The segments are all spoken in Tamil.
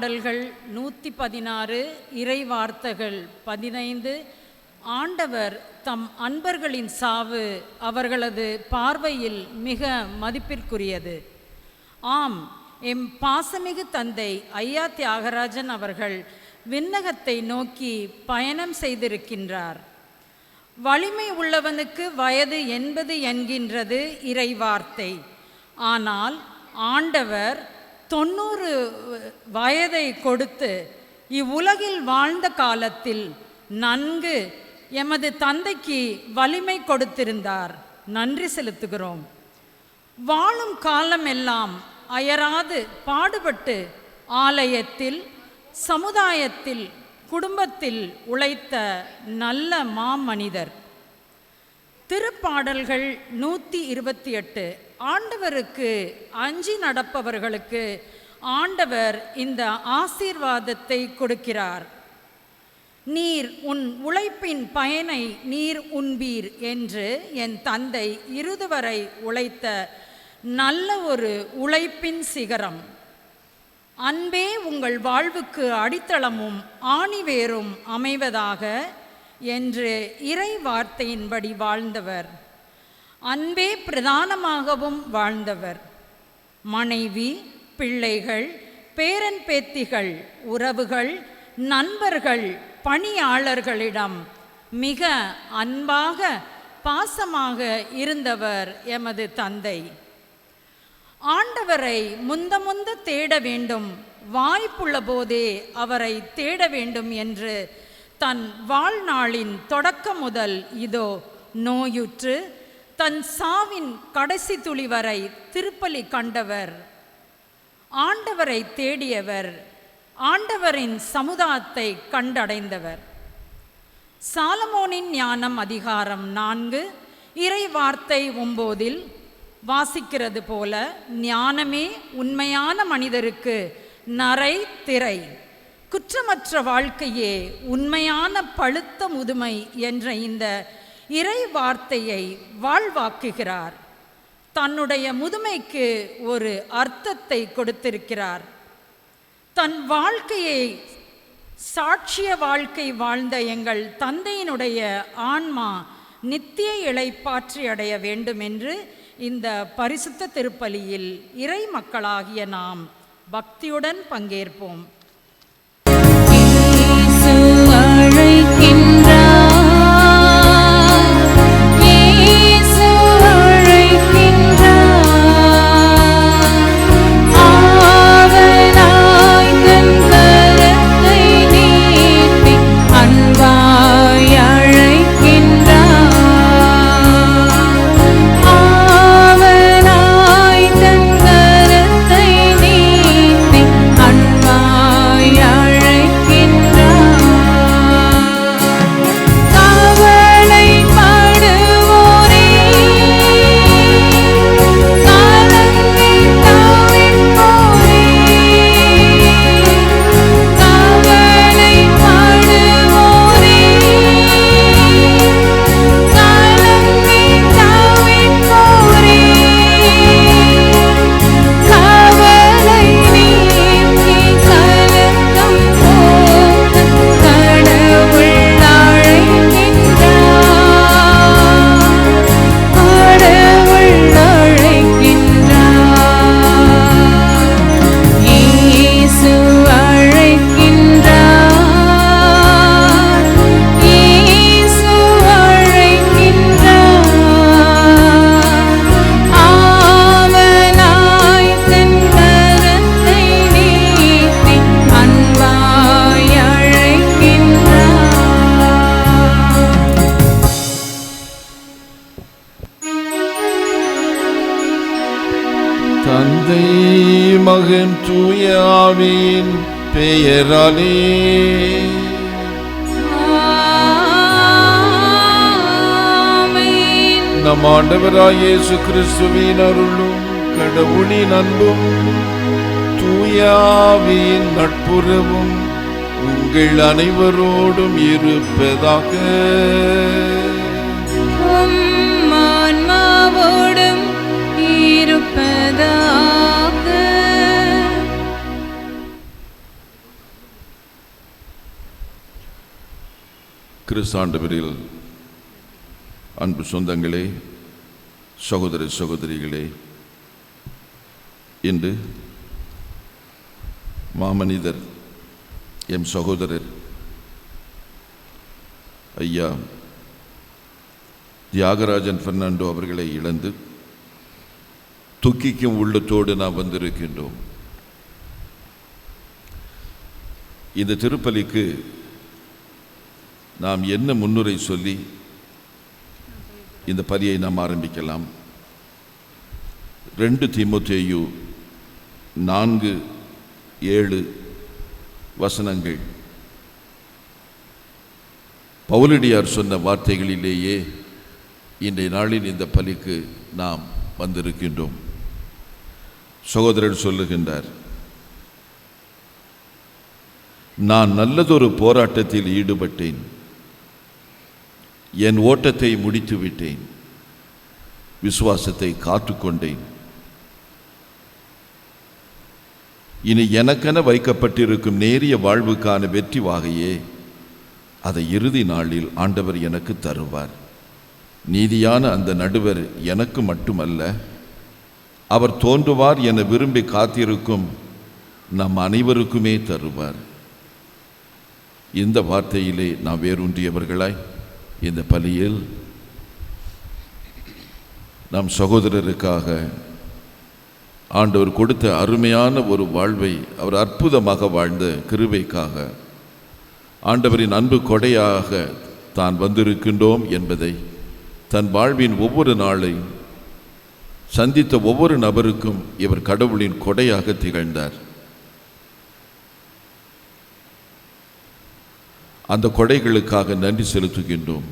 திருப்பாடல்கள் 116, இறை வார்த்தைகள் 15. ஆண்டவர் தம் அன்பர்களின் சாவு அவர்களது பார்வையில் மிக மதிப்பிற்குரியது. ஆம், எம் பாசமிகு தந்தை ஐயா தியாகராஜன் அவர்கள் விண்ணகத்தை நோக்கி பயணம் செய்திருக்கின்றார். வலிமை உள்ளவனுக்கு வயது 80 என்கின்றது இறை வார்த்தை. ஆனால் ஆண்டவர் 90 வயதை கொடுத்து இவ்வுலகில் வாழ்ந்த காலத்தில் நன்கு எமது தந்தைக்கு வலிமை கொடுத்திருந்தார். நன்றி செலுத்துகிறோம். வாழும் காலமெல்லாம் அயராது பாடுபட்டு ஆலயத்தில், சமுதாயத்தில், குடும்பத்தில் உழைத்த நல்ல மாமனிதர். திருப்பாடல்கள் 128. ஆண்டவருக்கு அஞ்சி நடப்பவர்களுக்கு ஆண்டவர் இந்த ஆசீர்வாதத்தை கொடுக்கிறார். நீர் உன் உழைப்பின் பயனை நீர் உண்பீர் என்று என் தந்தை இறுதிவரை உழைத்த நல்ல ஒரு உழைப்பின் சிகரம். அன்பே உங்கள் வாழ்வுக்கு அடித்தளமும் ஆணிவேரும் அமைவதாக என்று இறை வார்த்தையின்படி வாழ்ந்தவர். அன்பே பிரதானமாகவும் வாழ்ந்தவர். மனைவி, பிள்ளைகள், பேரன் பேத்திகள், உறவுகள், நண்பர்கள், பணியாளர்களிடம் மிக அன்பாக பாசமாக இருந்தவர் எமது தந்தை. ஆண்டவரை முந்த தேட வேண்டும், வாய்ப்புள்ள போதே அவரை தேட வேண்டும் என்று தன் வாழ்நாளின் தொடக்கம் முதல் இதோ நோயுற்று தன் சாவின் கடைசி துளி வரை திருப்பலி கண்டவர். ஆண்டவரை தேடியவர், ஆண்டவரின் சமுதாயத்தை கண்டடைந்தவர். சாலமோனின் ஞானம் அதிகாரம் 4 இறை வார்த்தை 9 வாசிக்கிறது போல, ஞானமே உண்மையான மனிதருக்கு நரை திரை, குற்றமற்ற வாழ்க்கையே உண்மையான பழுத்த முதுமை என்ற இந்த இறை வார்த்தையை வாழ்வாக்குகிறார். தன்னுடைய முதுமைக்கு ஒரு அர்த்தத்தை கொடுத்திருக்கிறார். தன் வாழ்க்கையை சாட்சிய வாழ்க்கை வாழ்ந்த எங்கள் தந்தையினுடைய ஆன்மா நித்திய இளைப்பாற்றி அடைய வேண்டும் என்று இந்த பரிசுத்த திருப்பலியில் இறை மக்களாகிய நாம் பக்தியுடன் பங்கேற்போம். தந்தை மகன் தூய ஆவியின் பெயராலே நம் ஆண்டவராகிய இயேசு கிறிஸ்துவின் அருளும் கடவுளின் அன்பும் தூய ஆவியின் நட்புறவும் உங்கள் அனைவரோடும் இருப்பதாக. கிறிஸ்து ஆண்டவரில் அன்பு சொந்தங்களே, சகோதர சகோதரிகளே, இன்று மாமனிதர் எம் சகோதரர் ஐயா தியாகராஜன் பெர்னாண்டோ அவர்களை இழந்து துக்கிக்கும் உள்ளத்தோடு நாம் வந்திருக்கின்றோம். இந்த திருப்பலிக்கு நாம் என்ன முன்னுரை சொல்லி இந்த பலியை நாம் ஆரம்பிக்கலாம்? 2 தீமோத்தேயு 4:7 வசனங்கள் பவுலடியார் சொன்ன வார்த்தைகளிலேயே இன்றைய நாளின் இந்த பலிக்கு நாம் வந்திருக்கின்றோம். சகோதரர் சொல்லுகின்றார், நான் நல்லதொரு போராட்டத்தில் ஈடுபட்டேன், என் ஓட்டத்தை முடித்து விட்டேன், விசுவாசத்தை காத்துக்கொண்டேன். இனி எனக்கென வைக்கப்பட்டிருக்கும் நேரிய வாழ்வுக்கான வெற்றி வாகையே அதை இறுதி நாளில் ஆண்டவர் எனக்கு தருவார். நீதியான அந்த நடுவர் எனக்கு மட்டுமல்ல, அவர் தோன்றுவார் என விரும்பி காத்திருக்கும் நம் அனைவருக்குமே தருவார். இந்த வார்த்தையிலே நாம் வேரூன்றியவர்களாய் இந்த பலியில் நம் சகோதரருக்காக ஆண்டவர் கொடுத்த அருமையான ஒரு வாழ்வை, அவர் அற்புதமாக வாழ்ந்த கிருபைக்காக ஆண்டவரின் அன்பு கொடையாக தான் வந்திருக்கின்றோம் என்பதை தன் வாழ்வின் ஒவ்வொரு நாளை சந்தித்த ஒவ்வொரு நபருக்கும் இவர் கடவுளின் கொடையாக திகழ்ந்தார். அந்த கொடைகளுக்காக நன்றி செலுத்துகின்றோம்.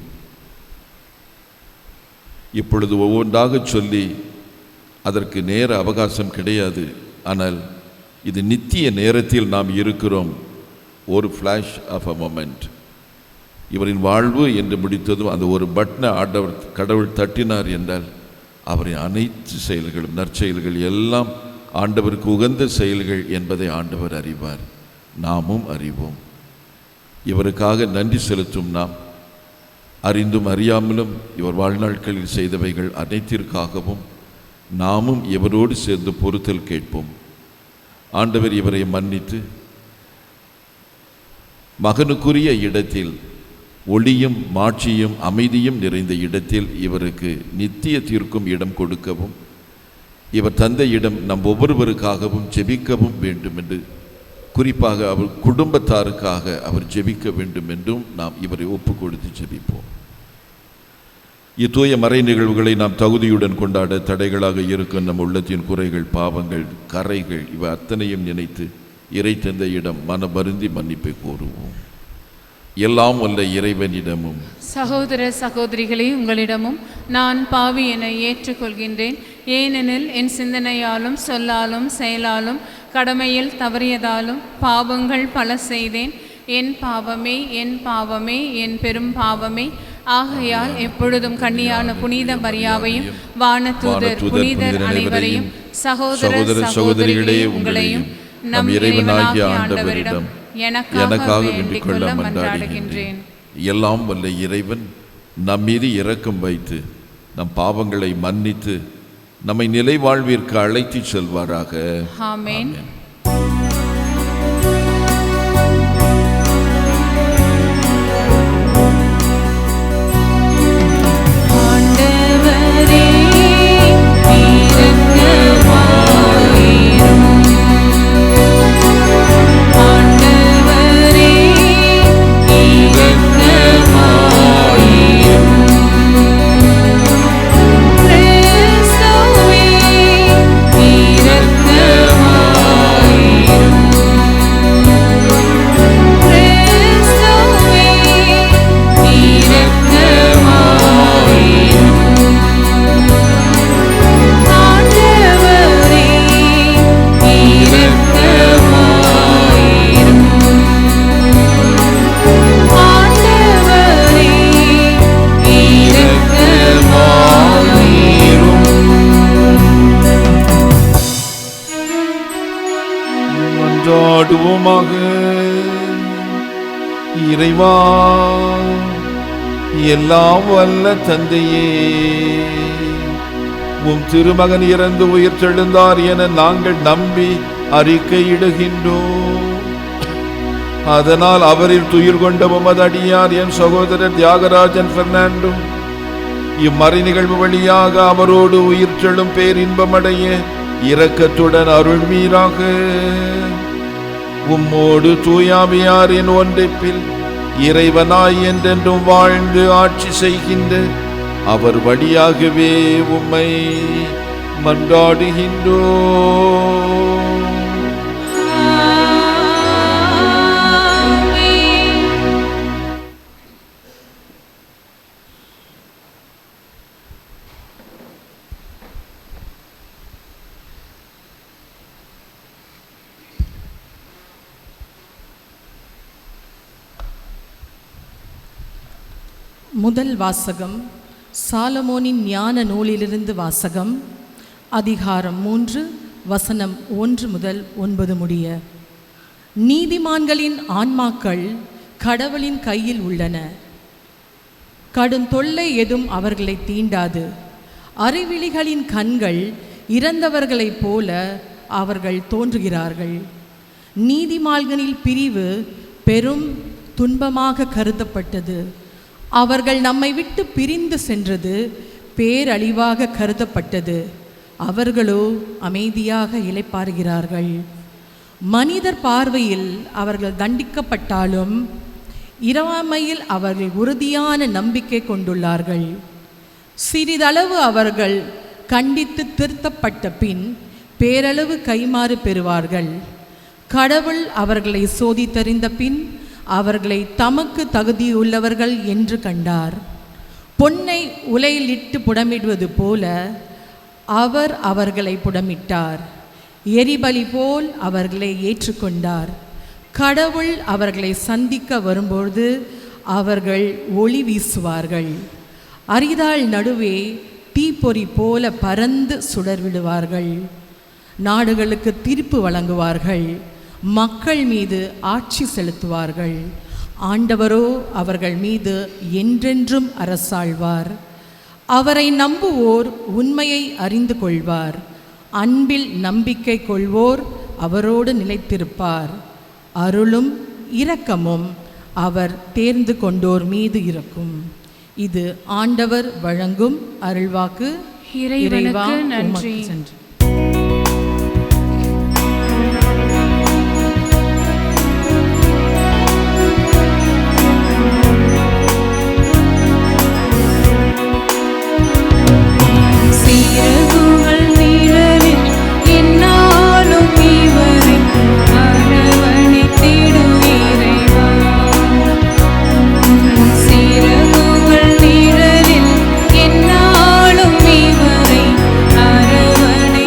இப்பொழுது ஒவ்வொன்றாக சொல்லி அதற்கு நேர அவகாசம் கிடையாது. ஆனால் இது நித்திய நேரத்தில் நாம் இருக்கிறோம். ஒரு ஃப்ளாஷ் ஆஃப் அ மொமெண்ட். இவரின் வாழ்வு என்று முடித்ததும் அந்த ஒரு பட்டனை கடவுள் தட்டினார் என்றால் அவரின் அனைத்து செயல்களும் நற்செயல்கள் எல்லாம் ஆண்டவருக்கு உகந்த செயல்கள் என்பதை ஆண்டவர் அறிவார், நாமும் அறிவோம். இவருக்காக நன்றி செலுத்தும் நாம் அறிந்தும் அறியாமலும் இவர் வாழ்நாட்களில் செய்தவைகள் அனைத்திற்காகவும் நாமும் இவரோடு சேர்ந்து பொறுத்தல் கேட்போம். ஆண்டவர் இவரை மன்னித்து மகனுக்குரிய இடத்தில், ஒளியும் மாட்சியும் அமைதியும் நிறைந்த இடத்தில் இவருக்கு நித்தியத்திற்கும் இடம் கொடுக்கவும், இவர் தந்தையிடம் நம் ஒவ்வொருவருக்காகவும் ஜெபிக்கவும் வேண்டும் என்று, குறிப்பாக அவர் குடும்பத்தாருக்காக அவர் ஜெபிக்க வேண்டும் என்றும் நாம் இவரை ஒப்பு கொடுத்து ஜெபிப்போம். இத்தூய மறை நிகழ்வுகளை நாம் தகுதியுடன் கொண்டாட தடைகளாக இருக்கும் நம் உள்ளத்தின் குறைகள், பாவங்கள், கரைகள் இவை அத்தனையும் நினைத்து இறை தந்தையிடம் மனமருந்தி மன்னிப்பை கோருவோம். எல்லாம் வல்ல இறைவனிடமும் சகோதர சகோதரிகளே, உங்களிடமும் நான் பாவி என ஏற்றுக்கொள்கின்றேன். ஏனெனில் என் சிந்தனையாலும் சொல்லாலும் செயலாலும் கடமையில் தவறியதாலும் பாவங்கள் பல செய்தேன். என் பாவமே, என் பாவமே, என் பெரும் பாவமே. ஆகையால் எப்பொழுதும் கன்னியான புனித மரியாவையும் வானதூதர் புனிதர் அனைவரையும் சகோதர சகோதரிகளே உங்களையும் நம் இறைவனாகிய ஆண்டவரிடம் எனக்காக வேண்டிக் கொள்ள மன்றாடுகின்றேன். எல்லாம் வல்ல இறைவன் நம் மீது இரக்கம் வைத்து நம் பாவங்களை மன்னித்து நம்மை நிலை வாழ்விற்கு அழைத்து செல்வாராக. ஆமென். இறைவா, எல்லாம் வல்ல தந்தையே, உம் திருமகன் இறந்து உயிர்த்தெழுந்தார் என நாங்கள் நம்பி அறிக்கையிடுகின்றோம். அதனால் அவரில் துயில் கொண்ட உமது அடியார் என் சகோதரர் தியாகராஜன் பெர்னாண்டோ இம்மறை நிகழ்வு வழியாக அவரோடு உயிர்த்தெழும் பேரின்பமடைய இரக்கத்துடன் அருள்வீராக. உம்மோடு தூயாவியாரின் ஒன்றிப்பில் இறைவனாய் என்றென்றும் வாழ்ந்து ஆட்சி செய்கின்ற அவர் வழியாகவே உம்மை மன்றாடுகின்றோம். முதல் வாசகம் சாலமோனின் ஞான நூலிலிருந்து வாசகம். அதிகாரம் 3 வசனம் 1 முதல் 9 முடிய. நீதிமான்களின் ஆன்மாக்கள் கடவுளின் கையில் உள்ளன. கடும் தொல்லை எதுவும் அவர்களை தீண்டாது. அறிவிலிகளின் கண்கள் இறந்தவர்களைப் போல அவர்கள் தோன்றுகிறார்கள். நீதிமான்களின் பிரிவு பெரும் துன்பமாக கருதப்பட்டது. அவர்கள் நம்மை விட்டு பிரிந்து சென்றது பேரழிவாக கருதப்பட்டது. அவர்களோ அமைதியாக இளைப்பாறுகிறார்கள். மனிதர் பார்வையில் அவர்கள் தண்டிக்கப்பட்டாலும் இறைமையில் அவர்கள் உறுதியான நம்பிக்கை கொண்டுள்ளார்கள். சிறிதளவு அவர்கள் கண்டித்து திருத்தப்பட்ட பின் பேரளவு கைமாறு பெறுவார்கள். கடவுள் அவர்களை சோதித்தறிந்த பின் அவர்களை தமக்கு தகுதியுள்ளவர்கள் என்று கண்டார். பொன்னை உலையிலிட்டு புடமிடுவது போல அவர் அவர்களை புடமிட்டார். எரிபலி போல் அவர்களை ஏற்றுக்கொண்டார். கடவுள் அவர்களை சந்திக்க வரும்போது அவர்கள் ஒளி வீசுவார்கள். அரிதாள் நடுவே தீப்பொறி போல பறந்து சுடர்விடுவார்கள். நாடுகளுக்கு தீர்ப்பு வழங்குவார்கள். மக்கள் மீது ஆட்சி செலுத்துவார்கள். ஆண்டவரோ அவர்கள் மீது என்றென்றும் அரசாழ்வார். அவரை நம்புவோர் உண்மையை அறிந்து கொள்வார். அன்பில் நம்பிக்கை கொள்வோர் அவரோடு நிலைத்திருப்பார். அருளும் இரக்கமும் அவர் தேர்ந்து கொண்டோர் மீது இருக்கும். இது ஆண்டவர் வழங்கும் அருள்வாக்கு. இறைவா நன்றி. அரவணை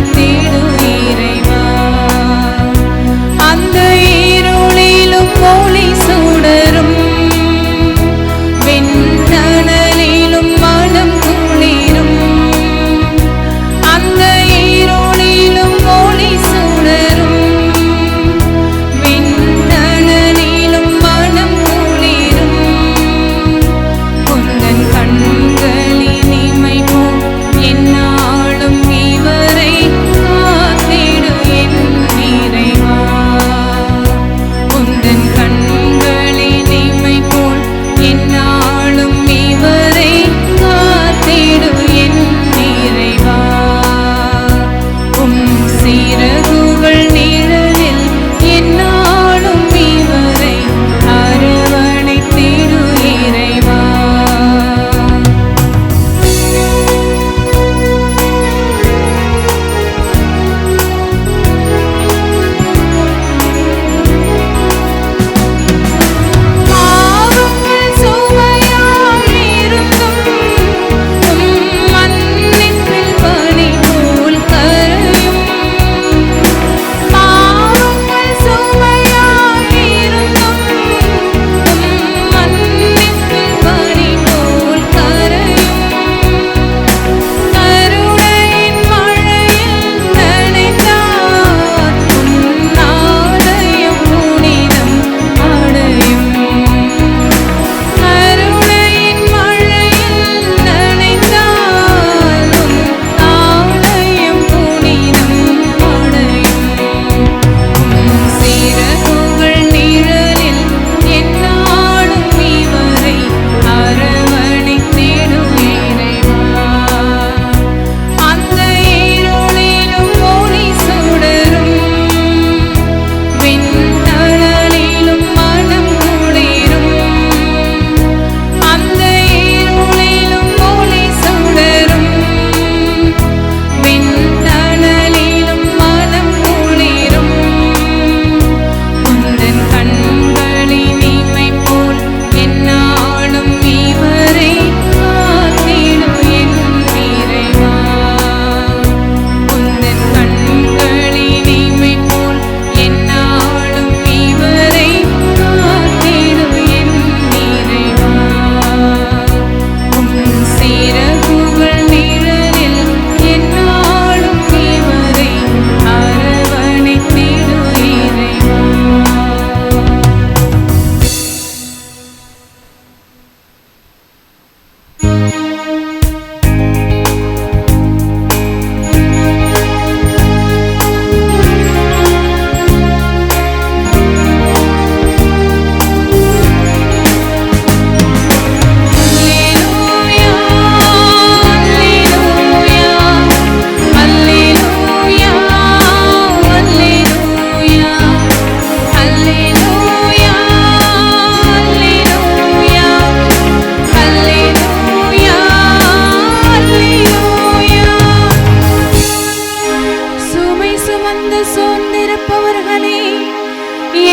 இருப்பவர்களே,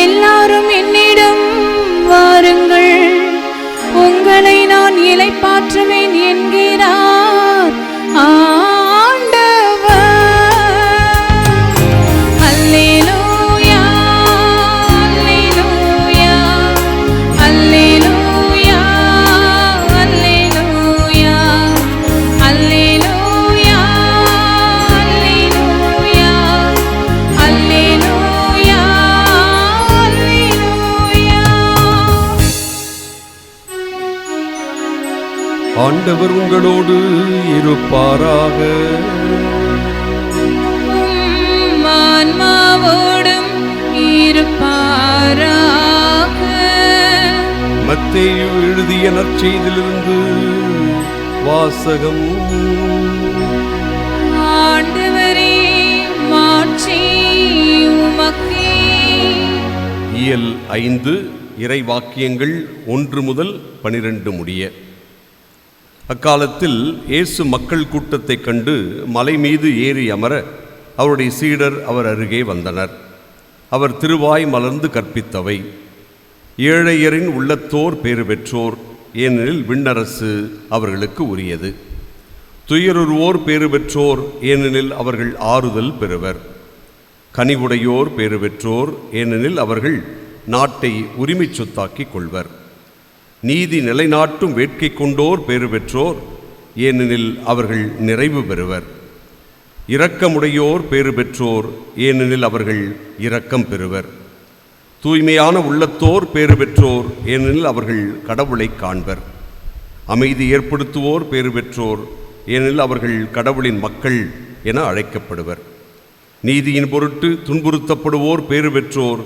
எல்லாரும் என்னிடம் வாருங்கள், உங்களை நான் இளைப்பாற்றுவேன் என்கிறார் ஆண்டவர். அல்லேலூயா, அல்லேலூயா, அல்லேலூயா, அல்லேலூயா, அல்லேலூயா, அல்லேலூயா, அல்லேலூயா, அல்லேலூயா. ஆண்டவர் உங்களோடு இருப்பாராக. ஆன்மாவோடும் இருப்பாராக. மத்தேயு எழுதிய நற்செய்தியிலிருந்து வாசகம். ஆண்டவரே, மாட்சி உமக்கே. இயல் 5 இறை வாக்கியங்கள் 1 முதல் 12 முடிய. அக்காலத்தில் இயேசு மக்கள் கூட்டத்தைக் கண்டு மலை மீது ஏறி அமர அவருடைய சீடர் அவர் அருகே வந்தனர். அவர் திருவாய் மலர்ந்து கற்பித்தவை: ஏழையரின் உள்ளத்தோர் பேறு பெற்றோர், ஏனெனில் விண்ணரசு அவர்களுக்கு உரியது. துயருருவோர் பேறு பெற்றோர், ஏனெனில் அவர்கள் ஆறுதல் பெறுவர். கனிவுடையோர் பேறு பெற்றோர், ஏனெனில் அவர்கள் நாட்டை உரிமைச் சொத்தாக்கிக் கொள்வர். நீதி நிலைநாட்டும் வேட்கை கொண்டோர் பேறு பெற்றோர், ஏனெனில் அவர்கள் நிறைவு பெறுவர். இரக்கமுடையோர் பேறு பெற்றோர், ஏனெனில் அவர்கள் இரக்கம் பெறுவர். தூய்மையான உள்ளத்தோர் பேறு பெற்றோர், ஏனெனில் அவர்கள் கடவுளை காண்பர். அமைதி ஏற்படுத்துவோர் பேறு பெற்றோர், ஏனெனில் அவர்கள் கடவுளின் மக்கள் என அழைக்கப்படுவர். நீதியின் பொருட்டு துன்புறுத்தப்படுவோர் பேறு பெற்றோர்,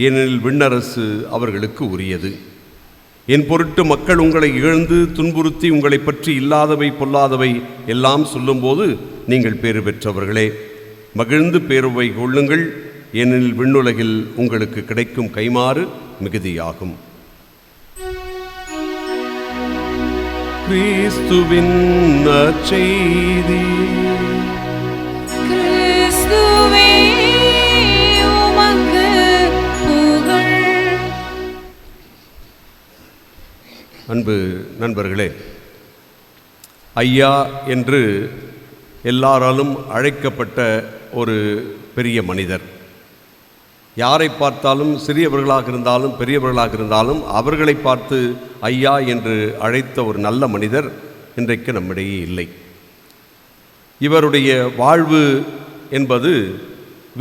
ஏனெனில் விண்ணரசு அவர்களுக்கு உரியது. என் பொருட்டு மக்கள் உங்களை இழந்து துன்புறுத்தி உங்களை பற்றி இல்லாதவை பொல்லாதவை எல்லாம் சொல்லும்போது நீங்கள் பேறு பெற்றவர்களே. மகிழ்ந்து பேருவை கொள்ளுங்கள், ஏனெனில் விண்ணுலகில் உங்களுக்கு கிடைக்கும் கைமாறு மிகுதியாகும். கிறிஸ்துவின் நற்செய்தி. கிறிஸ்துவே, உமக்கு புகழ். அன்பு நண்பர்களே, ஐயா என்று எல்லாராலும் அழைக்கப்பட்ட ஒரு பெரிய மனிதர். யாரை பார்த்தாலும், சிறியவர்களாக இருந்தாலும் பெரியவர்களாக இருந்தாலும், அவர்களை பார்த்து ஐயா என்று அழைத்த ஒரு நல்ல மனிதர் இன்றைக்கு நம்மிடையே இல்லை. இவருடைய வாழ்வு என்பது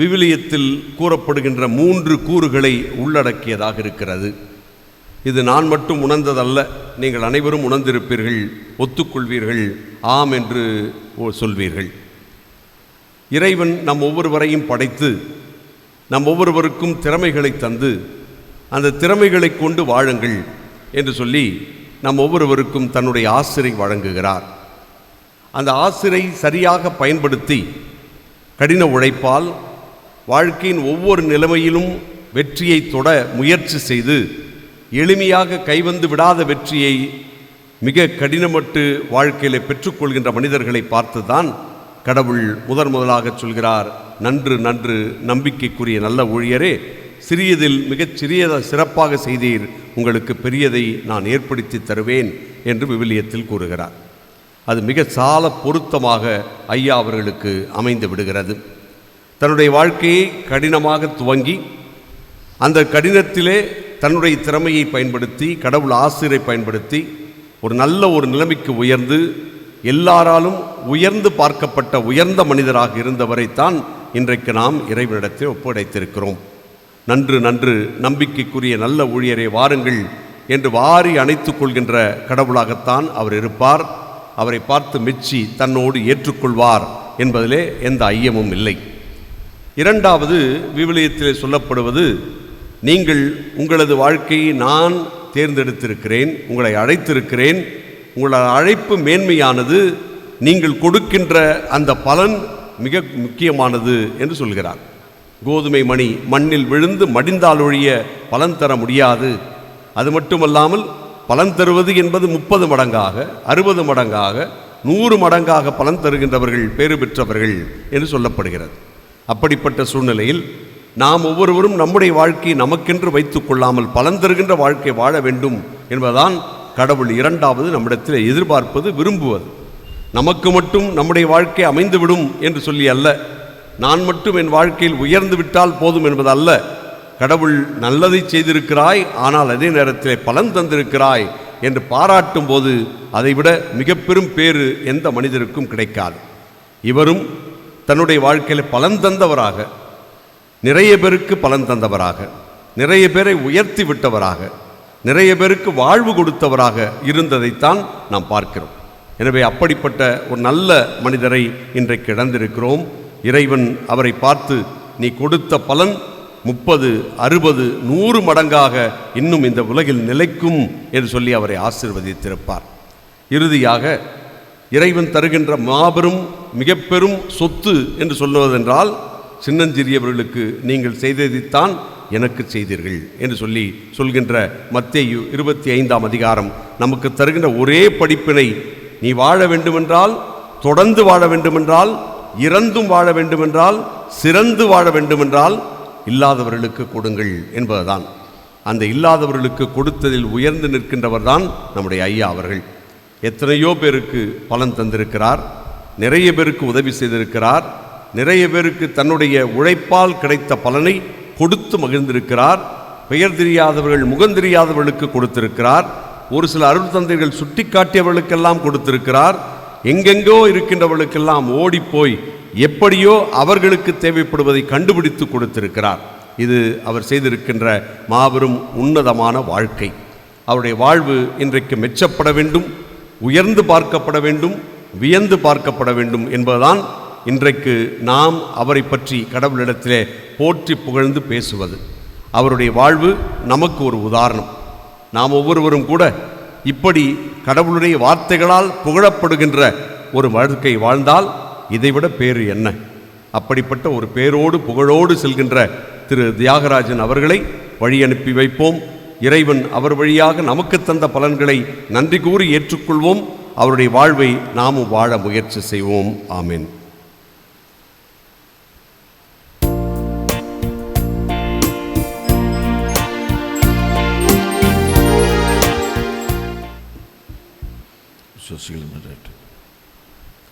விவிலியத்தில் கூறப்படுகின்ற 3 கூறுகளை உள்ளடக்கியதாக இருக்கிறது. இது நான் மட்டும் உணர்ந்ததல்ல, நீங்கள் அனைவரும் உணர்ந்திருப்பீர்கள், ஒத்துக்கொள்வீர்கள், ஆம் என்று சொல்வீர்கள். இறைவன் நம் ஒவ்வொருவரையும் படைத்து நம் ஒவ்வொருவருக்கும் திறமைகளை தந்து அந்த திறமைகளை கொண்டு வாழுங்கள் என்று சொல்லி நம் ஒவ்வொருவருக்கும் தன்னுடைய ஆசிரை வழங்குகிறார். அந்த ஆசிரை சரியாக பயன்படுத்தி கடின உழைப்பால் வாழ்க்கையின் ஒவ்வொரு நிலைமையிலும் வெற்றியை தொட முயற்சி செய்து எளிமையாக கைவந்து விடாத வெற்றியை மிக கடினமட்டு வாழ்க்கையில் பெற்றுக்கொள்கின்ற மனிதர்களை பார்த்துதான் கடவுள் முதலாக சொல்கிறார்: நன்று நன்று நம்பிக்கைக்குரிய நல்ல ஊழியரே, சிறியதில் மிகச் சிறப்பாக செய்தீர், உங்களுக்கு பெரியதை நான் ஏற்படுத்தி தருவேன் என்று விவிலியத்தில் கூறுகிறார். அது மிக சால பொருத்தமாக ஐயா அவர்களுக்கு அமைந்து விடுகிறது. தன்னுடைய வாழ்க்கையை கடினமாக துவங்கி அந்த கடினத்திலே தன்னுடைய திறமையை பயன்படுத்தி கடவுள் ஆசிரை பயன்படுத்தி ஒரு நல்ல ஒரு நிலைமைக்கு உயர்ந்து எல்லாராலும் உயர்ந்து பார்க்கப்பட்ட உயர்ந்த மனிதராக இருந்தவரைத்தான் இன்றைக்கு நாம் இறைவனிடத்தில் ஒப்படைத்திருக்கிறோம். நன்று நன்று நம்பிக்கைக்குரிய நல்ல ஊழியரை வாருங்கள் என்று வாரி அணைத்துக் கொள்கின்ற கடவுளாகத்தான் அவர் இருப்பார். அவரை பார்த்து மெச்சி தன்னோடு ஏற்றுக்கொள்வார் என்பதிலே எந்த ஐயமும் இல்லை. இரண்டாவது, விவிலியத்திலே சொல்லப்படுவது, நீங்கள் உங்களது வாழ்க்கையை நான் தேர்ந்தெடுத்திருக்கிறேன், உங்களை அழைத்திருக்கிறேன், உங்களது அழைப்பு மேன்மையானது, நீங்கள் கொடுக்கின்ற அந்த பலன் மிக முக்கியமானது என்று சொல்கிறார். கோதுமை மணி மண்ணில் விழுந்து மடிந்தால் ஒழிய பலன் தர முடியாது. அது மட்டுமல்லாமல் பலன் தருவது என்பது 30 மடங்காக, 60 மடங்காக, 100 மடங்காக பலன் தருகின்றவர்கள் பேறு பெற்றவர்கள் என்று சொல்லப்படுகிறது. அப்படிப்பட்ட சூழ்நிலையில் நாம் ஒவ்வொருவரும் நம்முடைய வாழ்க்கையை நமக்கென்று வைத்துக் கொள்ளாமல் பலன் தருகின்ற வாழ்க்கை வாழ வேண்டும் என்பதுதான் கடவுள் இரண்டாவது நம்மிடத்தில் எதிர்பார்ப்பது, விரும்புவது. நமக்கு மட்டும் நம்முடைய வாழ்க்கை அமைந்துவிடும் என்று சொல்லி அல்ல, நான் மட்டும் என் வாழ்க்கையில் உயர்ந்து விட்டால் போதும் என்பது அல்ல. கடவுள் நல்லதை செய்திருக்கிறாய், ஆனால் அதே நேரத்தில் பலன் தந்திருக்கிறாய் என்று பாராட்டும் போது அதைவிட மிக பெரும் பேறு எந்த மனிதருக்கும் கிடைக்காது. இவரும் தன்னுடைய வாழ்க்கையில் பலன் தந்தவராக, நிறைய பேருக்கு பலன் தந்தவராக, நிறைய பேரை உயர்த்தி விட்டவராக, நிறைய பேருக்கு வாழ்வு கொடுத்தவராக இருந்ததைத்தான் நாம் பார்க்கிறோம். எனவே அப்படிப்பட்ட ஒரு நல்ல மனிதரை இன்றைக்கு இழந்திருக்கிறோம். இறைவன் அவரை பார்த்து, நீ கொடுத்த பலன் 30, 60, 100 மடங்காக இன்னும் இந்த உலகில் நிலைக்கும் என்று சொல்லி அவரை ஆசீர்வதித்திருப்பார். இறுதியாக இறைவன் தருகின்ற மாபெரும் மிக பெரும் சொத்து என்று சொல்லுவதென்றால், சின்னஞ்சிறியவர்களுக்கு நீங்கள் செய்ததைத்தான் எனக்கு செய்தீர்கள் என்று சொல்கின்ற மத்தேயு 25ஆம் அதிகாரம் நமக்கு தருகின்ற ஒரே படிப்பினை, நீ வாழ வேண்டுமென்றால், தொடர்ந்து வாழ வேண்டுமென்றால், இறந்தும் வாழ வேண்டுமென்றால், சிறந்து வாழ வேண்டுமென்றால் இல்லாதவர்களுக்கு கொடுங்கள் என்பதுதான். அந்த இல்லாதவர்களுக்கு கொடுத்ததில் உயர்ந்து நிற்கின்றவர் தான் நம்முடைய ஐயா அவர்கள். எத்தனையோ பேருக்கு பலன் தந்திருக்கிறார், நிறைய பேருக்கு உதவி செய்திருக்கிறார், நிறைய பேருக்கு தன்னுடைய உழைப்பால் கிடைத்த பலனை கொடுத்து மகிழ்ந்திருக்கிறார். பெயர் தெரியாதவர்கள், முகந்தெரியாதவர்களுக்கு கொடுத்திருக்கிறார். ஒரு சில அருள் தந்தைகள் சுட்டி காட்டியவர்களுக்கெல்லாம் கொடுத்திருக்கிறார். எங்கெங்கோ இருக்கின்றவர்களுக்கெல்லாம் ஓடிப்போய் எப்படியோ அவர்களுக்கு தேவைப்படுவதை கண்டுபிடித்து கொடுத்திருக்கிறார். இது அவர் செய்திருக்கின்ற மாபெரும் உன்னதமான வாழ்க்கை. அவருடைய வாழ்வு இன்றைக்கு மெச்சப்பட வேண்டும், உயர்ந்து பார்க்கப்பட வேண்டும், வியந்து பார்க்கப்பட வேண்டும் என்பதுதான் இன்றைக்கு நாம் அவரை பற்றி கடவுளிடத்திலே போற்றி புகழ்ந்து பேசுவது. அவருடைய வாழ்வு நமக்கு ஒரு உதாரணம். நாம் ஒவ்வொருவரும் கூட இப்படி கடவுளுடைய வார்த்தைகளால் புகழப்படுகின்ற ஒரு வாழ்க்கை வாழ்ந்தால் இதைவிட பேறு என்ன? அப்படிப்பட்ட ஒரு பேரோடு புகழோடு செல்கின்ற திரு தியாகராஜன் அவர்களை வழி அனுப்பி வைப்போம். இறைவன் அவர் வழியாக நமக்கு தந்த பலன்களை நன்றி கூறி ஏற்றுக்கொள்வோம். அவருடைய வாழ்வை நாமும் வாழ முயற்சி செய்வோம். ஆமென்.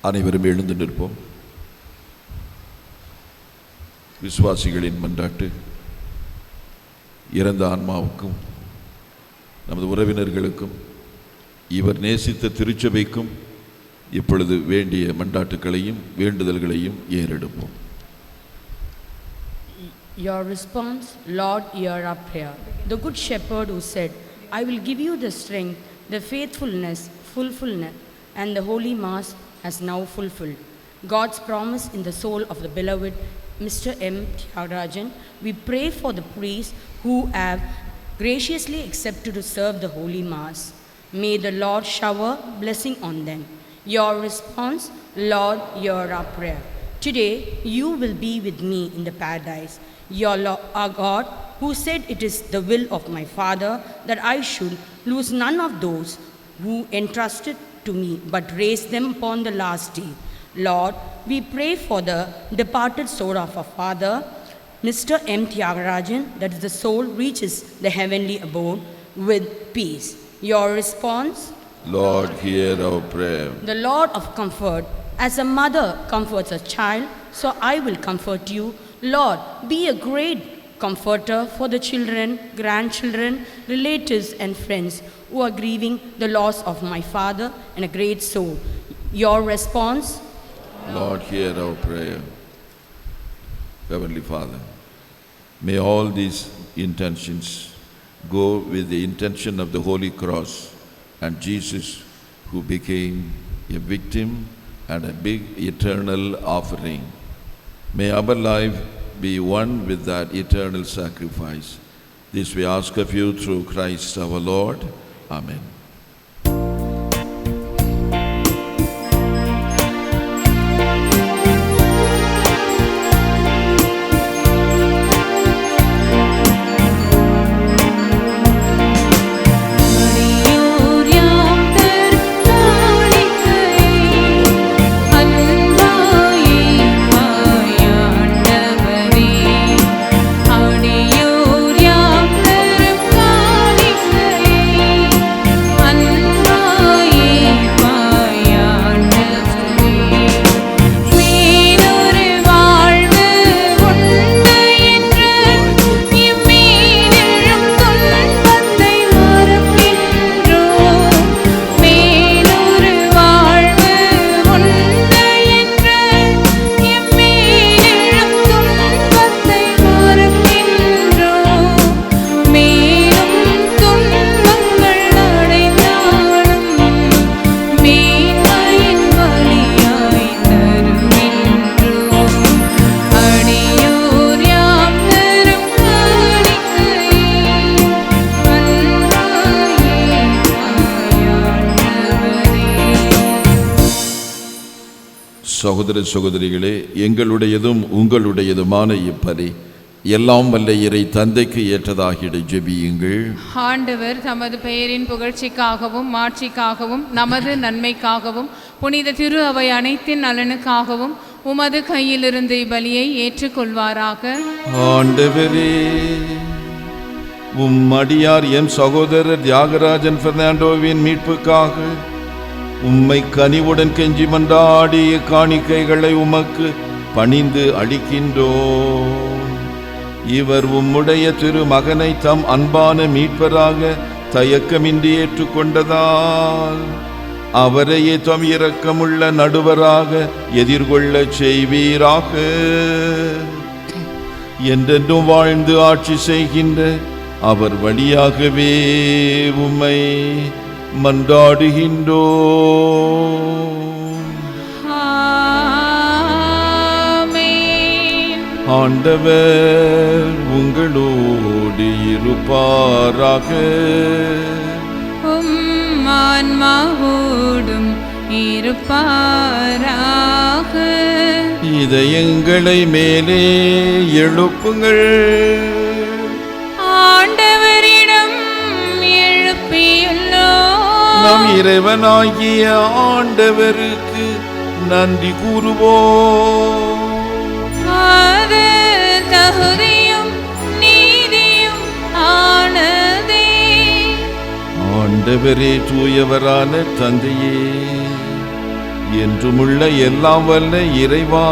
அனைவரும் எழுந்து நிற்போம். விசுவாசிகளின் மன்றாட்டு இறந்த ஆன்மாவுக்கும் நமது உறவினர்களுக்கும் இவர் நேசித்த திருச்சபைக்கும் இப்பொழுது வேண்டிய மன்றாட்டுகளையும் வேண்டுதல்களையும் ஏறெடுப்போம். Your response, Lord, hear our prayer. The good shepherd who said, I will give you the strength, the faithfulness, fulfillment, and the holy mass has now fulfilled God's promise in the soul of the beloved Mr. M. Tyagarajan. We pray for the priests who have graciously accepted to serve the holy mass. May the Lord shower blessing on them. Your response, Lord, hear our prayer. Today you will be with me in the paradise. Your Lord, our God, who said, it is the will of my Father that I should lose none of those who entrusted to me, but raise them upon the last day. Lord, we pray for the departed soul of our father, Mr. M. Tyagarajan, that the soul reaches the heavenly abode with peace. Your response, Lord, hear our prayer. the Lord of comfort, as a mother comforts a child, so I will comfort you. Lord, be a great comforter for the children, grandchildren, relatives and friends who are grieving the loss of my father and a great soul. Your response, Lord, hear our prayer. Heavenly Father, may all these intentions go with the intention of the Holy Cross and Jesus, who became a victim and a big eternal offering. May our life be one with that eternal sacrifice. This we ask of you through Christ our Lord. Amen. சகோதர சகோதரிகளே, எங்களுடையதும் உங்களுடையதுமான இப்பலி எல்லாம் வல்ல இறை தந்தைக்கு ஏற்றதாகிட ஜெபியுங்கள். ஆண்டவர் தமது பெயரின் புகழ்ச்சிக்காகவும் மாட்சிக்காகவும் நமது நன்மைக்காகவும் புனித திரு அவை அனைத்தின் நலனுக்காகவும் உமது கையிலிருந்து இப்பலியை ஏற்றுக்கொள்வாராக. ஆண்டவரே, உம் அடியார் எம் சகோதரர் தியாகராஜன் பெர்னாண்டோவின் மீட்புக்காக உம்மை கனிவுடன் கெஞ்சி மன்றாடிய காணிக்கைகளை உமக்கு பணிந்து அளிக்கின்றோம். இவர் உம்முடைய திருமகனை தம் அன்பான மீட்பராக தயக்கமின்றி ஏற்றுக்கொண்டதால் அவரையே தம் இரக்கமுள்ள நடுவராக எதிர்கொள்ள செய்வீராக. என்றென்றும் வாழ்ந்து ஆட்சி செய்கின்ற அவர் வழியாகவே உம்மை மன்றாடுகின்றோம். ஆண்டவர் உங்களோடு இருப்பாராக. ஆன்மாவோடும் இருப்பாராக. இதயங்களை மேலே எழுப்புங்கள். ஆண்டவரிடம் எழுப்பியுள்ளோம். நம் இறைவனாகிய ஆண்டவருக்கு நன்றி கூறுவோம். அது தகுதியும் நீதியும் ஆனதே. ஆண்டவரே, தூயவரான தந்தையே, என்றுமுள்ள எல்லாம் வல்ல இறைவா,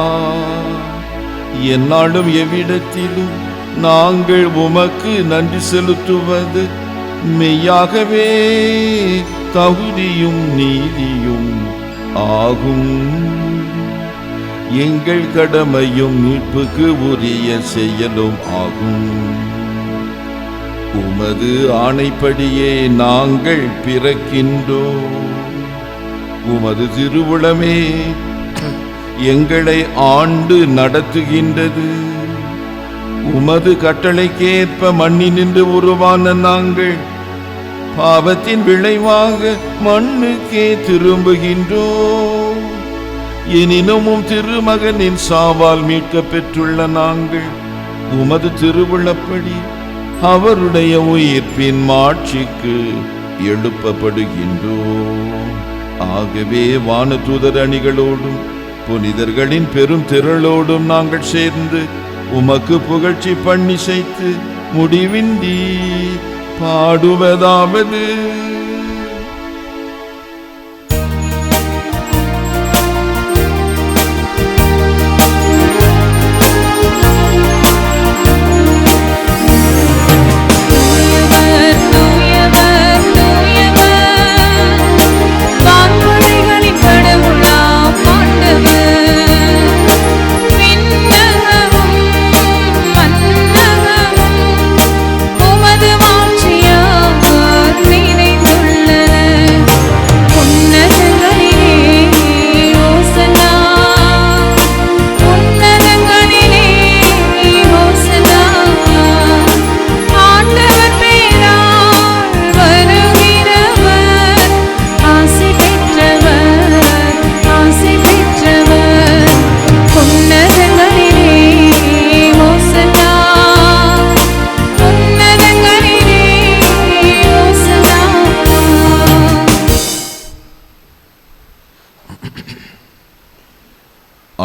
எந்நாளும் எவ்விடத்திலும் நாங்கள் உமக்கு நன்றி செலுத்துவது மெய்யாகவே தகுதியும் நீதியும் ஆகும். எங்கள் கடமையும் மீட்புக்கு உரிய செயலும் ஆகும். உமது ஆணைப்படியே நாங்கள் பிறக்கின்றோம். உமது திருவுளமே எங்களை ஆண்டு நடத்துகின்றது. உமது கட்டளைக்கேற்ப மண்ணினின்று உருவான நாங்கள் பாவத்தின் விளைவாக மண்ணுக்கே திரும்புகின்றோம். எனினும் திருமகனின் சாவால் மீட்க பெற்றுள்ள நாங்கள் உமது திருவுளப்படி அவருடைய உயிர்ப்பின் மாட்சிக்கு எழுப்பப்படுகின்றோம். ஆகவே வானதூதர் அணிகளோடும் புனிதர்களின் பெரும் திரளோடும் நாங்கள் சேர்ந்து உமக்கு புகழ்ச்சி பண்ணி செய்து முடிவின்றி பாடுவதாவது: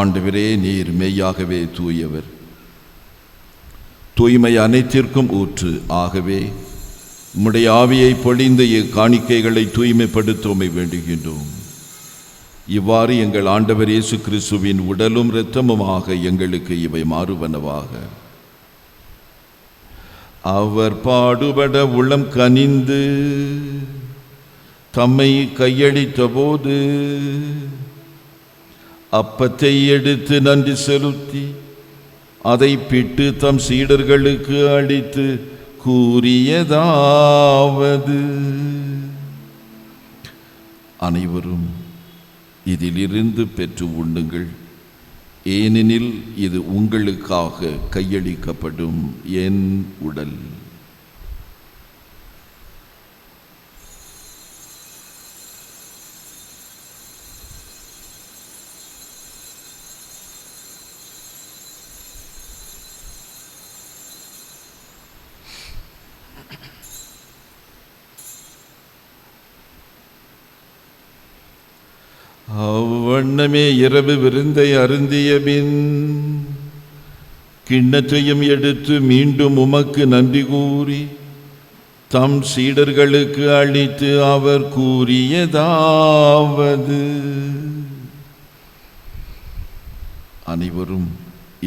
ஆண்டவரே, நீர் மெய்யாகவே தூயவர், தூய்மை அனைத்திற்கும் ஊற்று. ஆகவே உம்முடைய ஆவியை பொழிந்து இக்காணிக்கைகளை தூய்மைப்படுத்தோமை வேண்டுகின்றோம். இவ்வாறு எங்கள் ஆண்டவர் இயேசு கிறிஸ்துவின் உடலும் இரத்தமுமாக எங்களுக்கு இவை மாறுவனவாக. அவர் பாடுபட உளம் கனிந்து தம்மை கையளித்த போது அப்பத்தை எடுத்து நன்றி செலுத்தி அதை பிட்டு தம் சீடர்களுக்கு அளித்து கூறியதாவது: அனைவரும் இதிலிருந்து பெற்று உண்ணுங்கள், ஏனெனில் இது உங்களுக்காக கையளிக்கப்படும் என் உடல். அவ்வண்ணமே இரவு விருந்தை அருந்திய பின் கிண்ணத்தையும் எடுத்து மீண்டும் உமக்கு நன்றி கூறி தம் சீடர்களுக்கு அளித்து அவர் கூறியதாவது: அனைவரும்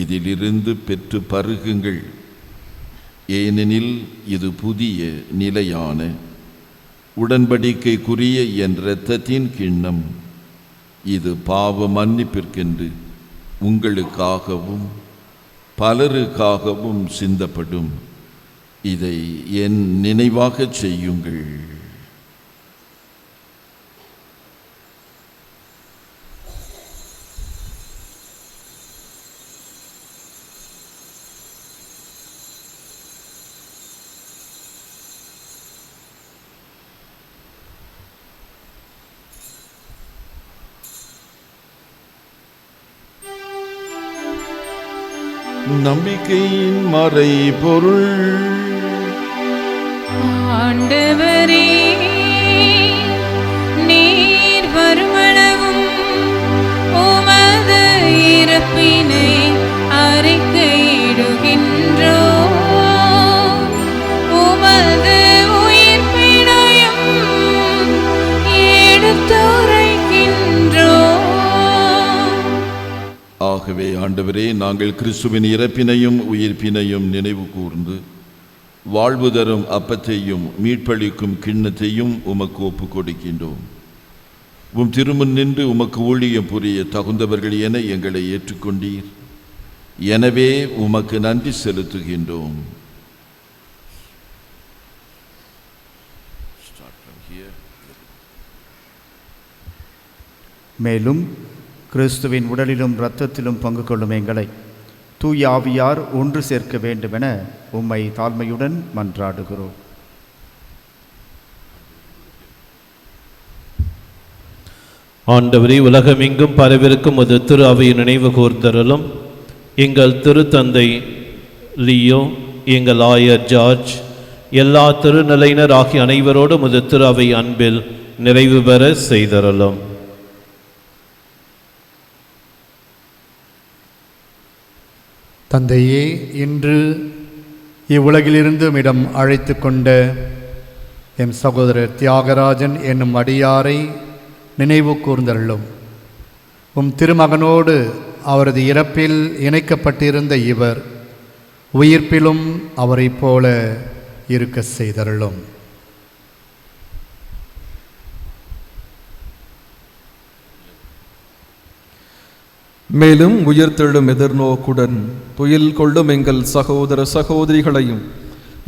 இதிலிருந்து பெற்று பருகுங்கள், ஏனெனில் இது புதிய நிலையான உடன்படிக்கைக்குரிய என் இரத்தத்தின் கிண்ணம். இது பாவ மன்னிப்பிற்கென்று உங்களுக்காகவும் பலருக்காகவும் சிந்தப்படும். இதை என் நினைவாகச் செய்யுங்கள். நம்பிக்கையின் மறைபொருள். ஆண்டவரே, நீர் வருமளவும் உமது இறப்பினை அறிக்கையிடுகின்றோம், உமது உயிர்ப்பினையும் எடுத்துரைக்கின்றோம். ஆகவே ஆண்டவரே, நாங்கள் கிறிஸ்துவின் இறப்பினையும் உயிர்ப்பினையும் நினைவு கூர்ந்து வாழ்வு தரும் அப்பத்தையும் மீட்பளிக்கும் கிண்ணத்தையும் உமக்கு ஒப்புக் கொடுக்கின்றோம். உம் திருமுன் நின்று உமக்கு ஊழியம் புரிய தகுந்தவர்கள் என எங்களை ஏற்றுக்கொண்டீர். எனவே உமக்கு நன்றி செலுத்துகின்றோம். மேலும் கிறிஸ்துவின் உடலிலும் இரத்தத்திலும் பங்கு கொள்ளும் எங்களை தூய ஆவியார் ஒன்று சேர்க்க வேண்டுமென உம்மை தாழ்மையுடன் மன்றாடுகிறோம். ஆண்டவரே, உலகமெங்கும் பரவிருக்கும் ஒரு திரு அவையை நினைவு கூர்ந்தருளும். எங்கள் திருத்தந்தை லியோ, எங்கள் ஆயர் ஜார்ஜ், எல்லா திருநிலையினர் ஆகிய அனைவரோடும் ஒரு திரு அவை அன்பில் நிறைவு பெற செய்தருளும். தந்தையே, இன்று இவ்வுலகிலிருந்து இடம் அழைத்து கொண்ட எம் சகோதரர் தியாகராஜன் என்னும் அடியாரை நினைவு கூர்ந்தருளும். உம் திருமகனோடு அவரது இறப்பில் இணைக்கப்பட்டிருந்த இவர் உயிர்ப்பிலும் அவரைப் போல இருக்க செய்தருளும். மேலும் உயிர்த்தெழும் எதிர்நோக்குடன் துயில் கொள்ளும் எங்கள் சகோதர சகோதரிகளையும்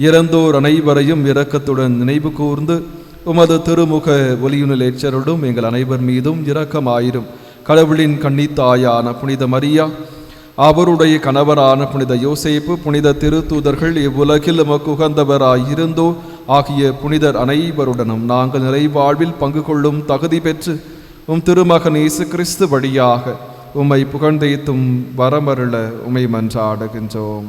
இறந்தோர் அனைவரையும் இரக்கத்துடன் நினைவு கூர்ந்து உமது திருமுக ஒளியுனிலேற்றருடும் எங்கள் அனைவர் மீதும் இரக்கமாயிரும். கடவுளின் கன்னித்தாயான புனித மரியா, அவருடைய கணவரான புனித யோசேப்பு, புனித திருத்தூதர்கள், இவ்வுலகில் உமக்கு உகந்தவராயிருந்தோ ஆகிய புனிதர் அனைவருடனும் நாங்கள் நிறைவாழ்வில் பங்கு கொள்ளும் தகுதி பெற்று உம் திருமகன் இயேசு கிறிஸ்து வழியாக உம்மை புகழ்ந்தேத்தும் வரமருள உம்மை மன்றாடுகின்றோம்.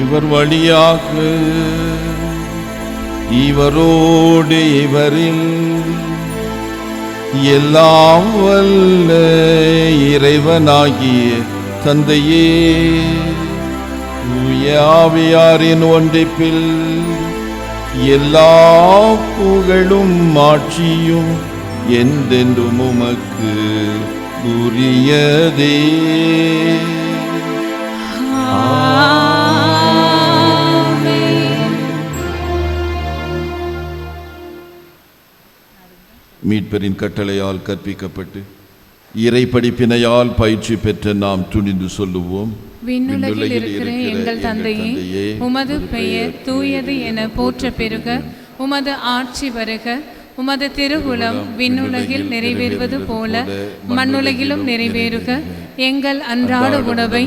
இவர் வழியாக இவரோடு இவரில் எல்லாம் வல்ல இறைவனாகிய தந்தையே, தூய ஆவியாரின் ஒன்றிப்பில் எல்லா புகழும் ஆட்சியும் என்றென்றும் உமக்கு உரியதே. மீட்பரின் கட்டளையால் கற்பிக்கப்பட்டு இறை படிப்பினையால் பயிற்சி பெற்ற நாம் துணிந்து சொல்லுவோம்: விண்ணுலகில் இருக்கிற எங்கள் தந்தையே, உமது பெயர் தூயது என போற்ற பெருக, உமது ஆட்சி வருக, உமது திருவுளம் விண்ணுலகில் நிறைவேறுவது போல மண்ணுலகிலும் நிறைவேறுக. எங்கள் அன்றாட உணவை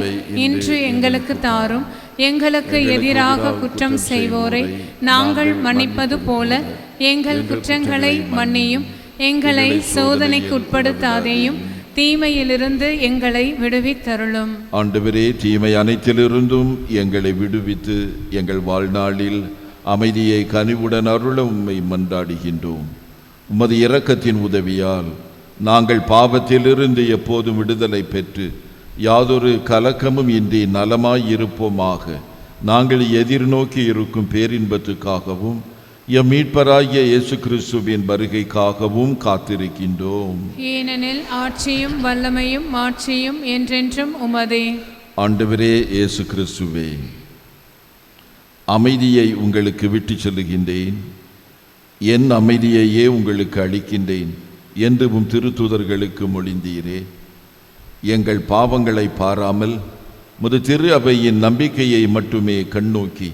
இன்று எங்களுக்கு தாரும். எங்களுக்கு எதிராக குற்றம் செய்வோரை நாங்கள் மன்னிப்பது போல எங்கள் குற்றங்களை மன்னியும். எங்களை சோதனைக்கு உட்படுத்தாதேயும், தீமையிலிருந்து எங்களை விடுவித்தருளும். ஆண்டவரே, தீமை அனைத்திலிருந்தும் எங்களை விடுவித்து எங்கள் வாழ்நாளில் அமைதியை கனிவுடன் அருள உம்மை மன்றாடுகின்றோம். உமது இரக்கத்தின் உதவியால் நாங்கள் பாவத்திலிருந்து எப்போதும் விடுதலை பெற்று யாதொரு கலக்கமும் இன்றி நலமாயிருப்போமாக. நாங்கள் எதிர்நோக்கி இருக்கும் பேரின்பத்துக்காகவும் எம் மீட்பராகிய இயேசு கிறிஸ்துவின் வருகைக்காகவும் காத்திருக்கின்றோம். ஏனெனில் ஆட்சியும் வல்லமையும் மாட்சியும் என்றென்றும் உமதே. ஆண்டவரே இயேசு கிறிஸ்துவே, அமைதியை உங்களுக்கு விட்டு செல்லுகின்றேன், என் அமைதியையே உங்களுக்கு அளிக்கின்றேன் என்று உம் திருத்தூதர்களுக்கு மொழிந்தீரே. எங்கள் பாவங்களை பாராமல் முது திரு அவையின் நம்பிக்கையை மட்டுமே கண்ணோக்கி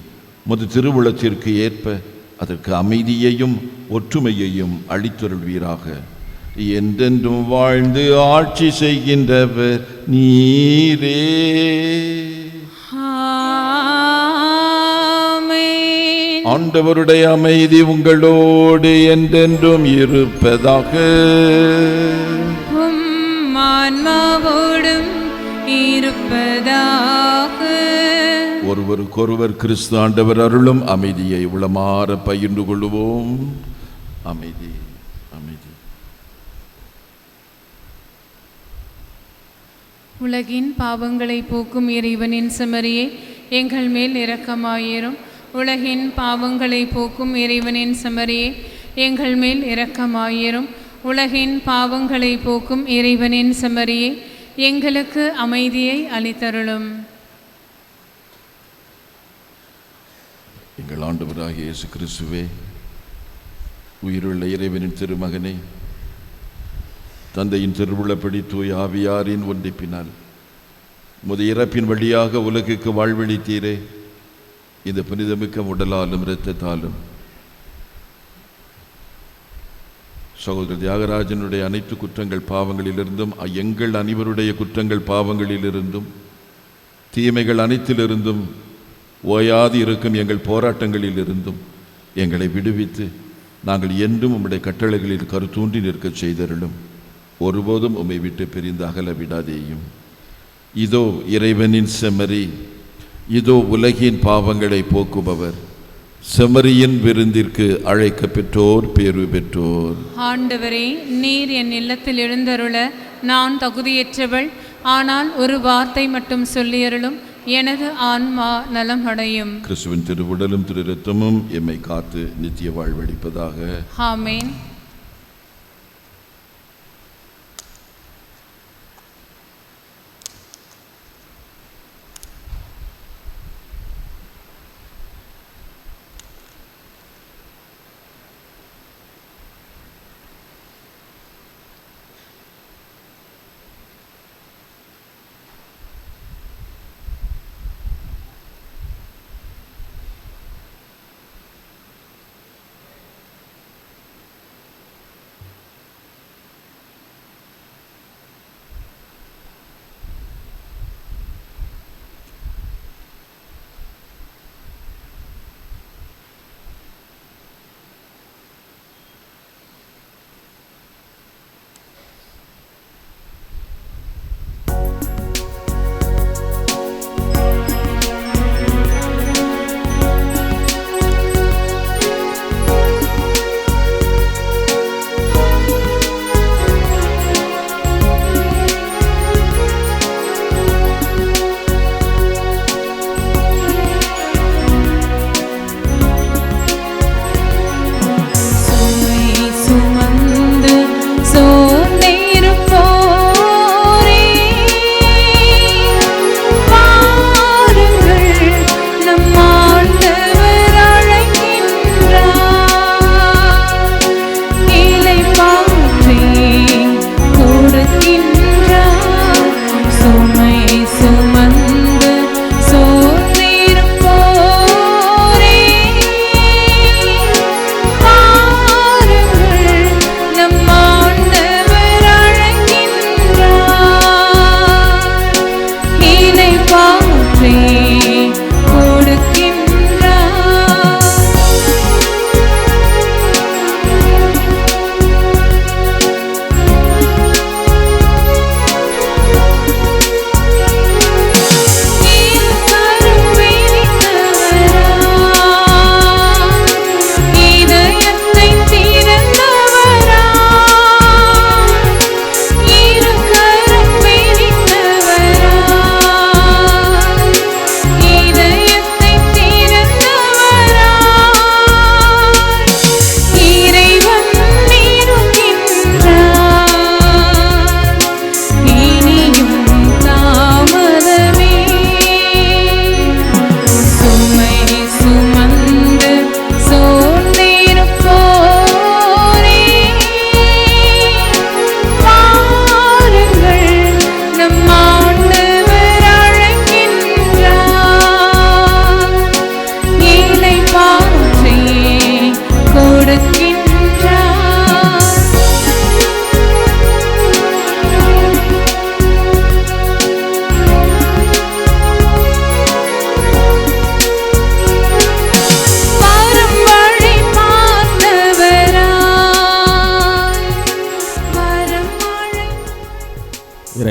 முது திருவுளத்திற்கு ஏற்ப அதற்கு அமைதியையும் ஒற்றுமையையும் அளித்தருள்வீராக. என்றென்றும் வாழ்ந்து ஆட்சி செய்கின்றவர் நீரே. ஆண்டவருடைய அமைதி உங்களோடு என்றென்றும் இருப்பதாக. ஆன்மாவோடும் இருப்பதாக. ஒருவருக்கொருவர் கிறிஸ்து ஆண்டவர் அருளும் அமைதியை உளமாற பகிர்ந்து கொள்வோம். அமைதி அமைதி. உலகின் பாவங்களை போக்கும் இறைவனின் செம்மறியே, எங்கள் மேல் இரக்கமாயிரும். உலகின் பாவங்களை போக்கும் இறைவனின் செம்மறியே, எங்கள் மேல் இரக்கமாயிரும். உலகின் பாவங்களை போக்கும் இறைவனின் செம்மறியே, எங்களுக்கு அமைதியை அளித்தருளும். எங்கள் ஆண்டவராகிய இயேசு கிறிஸ்துவே, உயிருள்ள இறைவனின் திருமகனே, தந்தையின் திருவுள்ளப்படி தூய ஆவியாரின் ஒன்றிப்பினால் முது இறப்பின் வழியாக உலகுக்கு வாழ்வளித்தீரே. இந்த புனிதமிக்க உடலாலும் இரத்தத்தாலும் சகோதரர் தியாகராஜனுடைய அனைத்து குற்றங்கள் பாவங்களிலிருந்தும், எங்கள் அனைவருடைய குற்றங்கள் பாவங்களிலிருந்தும், தீமைகள் அனைத்திலிருந்தும், ஓயாது இருக்கும் எங்கள் போராட்டங்களிலிருந்தும் எங்களை விடுவித்து நாங்கள் என்றும் உம்முடைய கட்டளைகளில் கருத்தூன்றி நிற்கச் செய்தருளும். ஒருபோதும் உம்மை விட்டு பிரிந்து அகல விடாதேயும். இதோ இறைவனின் செம்மறி, இதோ உலகின் பாவங்களை போக்குபவர். செம்மறியின் விருந்திற்கு அழைக்க பெற்றோர் பேறு பெற்றோர். ஆண்டவரே, நீர் என் இல்லத்தில் எழுந்தருள நான் தகுதியற்றவள். ஆனால் ஒரு வார்த்தை மட்டும் சொல்லியருளும், எனது ஆன்மா நலம் அடையும். கிறிஸ்துவின் திருவுடலும் திரு இரத்தமும் எம்மை காத்து நித்திய வாழ்வளிப்பதாக. ஆமேன்.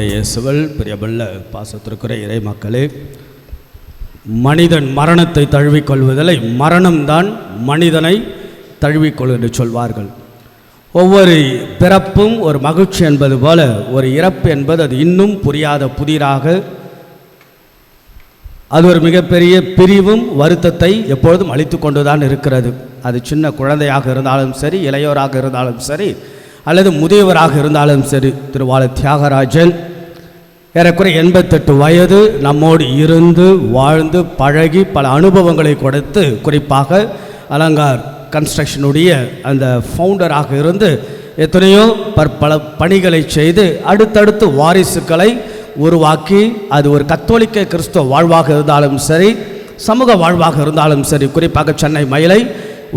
ஆண்டவரே இயேசுவில் பிரியமுள்ள பாசத்திற்குரிய இறை மக்களே, மனிதன் மரணத்தை தழுவிக்கொள்வதில்லை, மரணம்தான் மனிதனை தழுவிக்கொள் என்று சொல்வார்கள். ஒவ்வொரு பிறப்பும் ஒரு மகிழ்ச்சி என்பது போல ஒரு இறப்பு என்பது அது இன்னும் புரியாத புதிராக, அது ஒரு மிகப்பெரிய பிரிவும் வருத்தத்தை எப்பொழுதும் அளித்து கொண்டுதான் இருக்கிறது. அது சின்ன குழந்தையாக இருந்தாலும் சரி, இளையோராக இருந்தாலும் சரி, அல்லது முதியவராக இருந்தாலும் சரி. திருவாள தியாகராஜன் ஏறக்குறைய 88 வயது நம்மோடு இருந்து வாழ்ந்து பழகி பல அனுபவங்களை கொடுத்து, குறிப்பாக அலங்கார் கன்ஸ்ட்ரக்ஷனுடைய அந்த ஃபவுண்டராக இருந்து எத்தனையோ பல பணிகளை செய்து அடுத்தடுத்து வாரிசுகளை உருவாக்கி, அது ஒரு கத்தோலிக்க கிறிஸ்துவ வாழ்வாக இருந்தாலும் சரி, சமூக வாழ்வாக இருந்தாலும் சரி, குறிப்பாக சென்னை மயிலை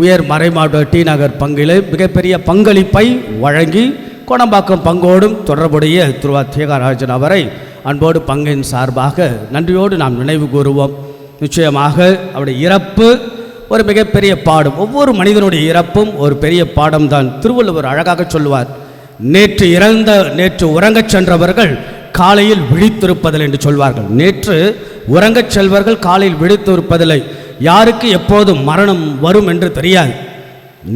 உயர் மறைமாவட்ட டி நகர் பங்கிலே மிகப்பெரிய பங்களிப்பை வழங்கி கோடம்பாக்கம் பங்கோடும் தொடர்புடைய திருவா தியாகராஜன் அவரை அன்போடு பங்கின் சார்பாக நன்றியோடு நாம் நினைவு கூறுவோம். நிச்சயமாக அவருடைய இறப்பு ஒரு மிகப்பெரிய பாடம். ஒவ்வொரு மனிதனுடைய இறப்பும் ஒரு பெரிய பாடம்தான். திருவள்ளுவர் அழகாக சொல்லுவார், நேற்று உறங்கச் சென்றவர்கள் காலையில் விழித்திருப்பதில்லை என்று சொல்வார்கள். நேற்று உறங்கச் செல்வர்கள் காலையில் விழித்திருப்பதில்லை. யாருக்கு எப்போது மரணம் வரும் என்று தெரியாது.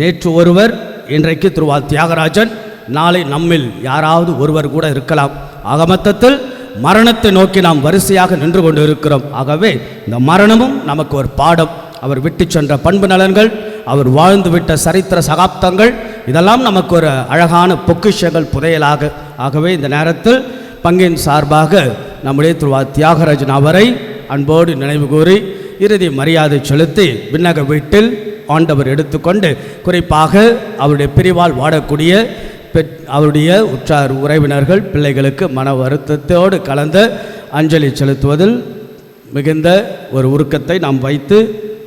நேற்று ஒருவர், இன்றைக்கு திருவா தியாகராஜன், நாளை நம்மில் யாராவது ஒருவர் கூட இருக்கலாம். ஆக மொத்தத்தில் மரணத்தை நோக்கி நாம் வரிசையாக நின்று கொண்டு இருக்கிறோம். ஆகவே இந்த மரணமும் நமக்கு ஒரு பாடம். அவர் விட்டு சென்ற பண்பு நலன்கள், அவர் வாழ்ந்து விட்ட சரித்திர சகாப்தங்கள், இதெல்லாம் நமக்கு ஒரு அழகான பொக்கிஷங்கள் புதையலாக. ஆகவே இந்த நேரத்தில் பங்கின் சார்பாக நம்முடைய திருவா தியாகராஜன் அவரை அன்போடு நினைவு கூறி இறுதி மரியாதை செலுத்தி விண்ணக வீட்டில் ஆண்டவர் எடுத்துக்கொண்டு, குறிப்பாக அவருடைய பிரிவால் வாடக்கூடிய அவருடைய உற்றார் உறவினர்கள் பிள்ளைகளுக்கு மன வருத்தத்தோடு கலந்த அஞ்சலி செலுத்துவதில் மிகுந்த ஒரு உருக்கத்தை நாம் வைத்து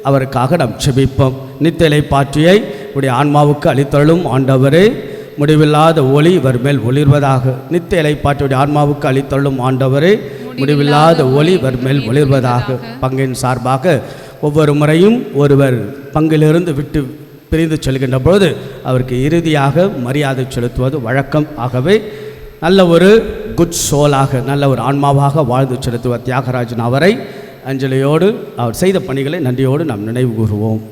அவருக்காக நாம் செபிப்போம். நித்திலை பாற்றியை உடைய ஆன்மாவுக்கு அளித்தருளும் ஆண்டவரே, முடிவில்லாத ஒளி இவர் மேல் ஒளிர்வதாக. நித்திய இலைப்பாற்றுடைய ஆன்மாவுக்கு அளித்தருளும் ஆண்டவரே, முடிவில்லாத ஒளி இவர் மேல் ஒளிர்வதாக. பங்கின் சார்பாக ஒவ்வொரு முறையும் ஒருவர் பங்கிலிருந்து விட்டு பிரிந்து செல்கின்ற பொழுது அவருக்கு இறுதியாக மரியாதை செலுத்துவது வழக்கம். ஆகவே நல்ல ஒரு குட் சோலாக, நல்ல ஒரு ஆன்மாவாக வாழ்ந்து செலுத்துவர் தியாகராஜன் அவரை அஞ்சலியோடு அவர் செய்த பணிகளை நன்றியோடு நாம் நினைவு கூறுவோம்.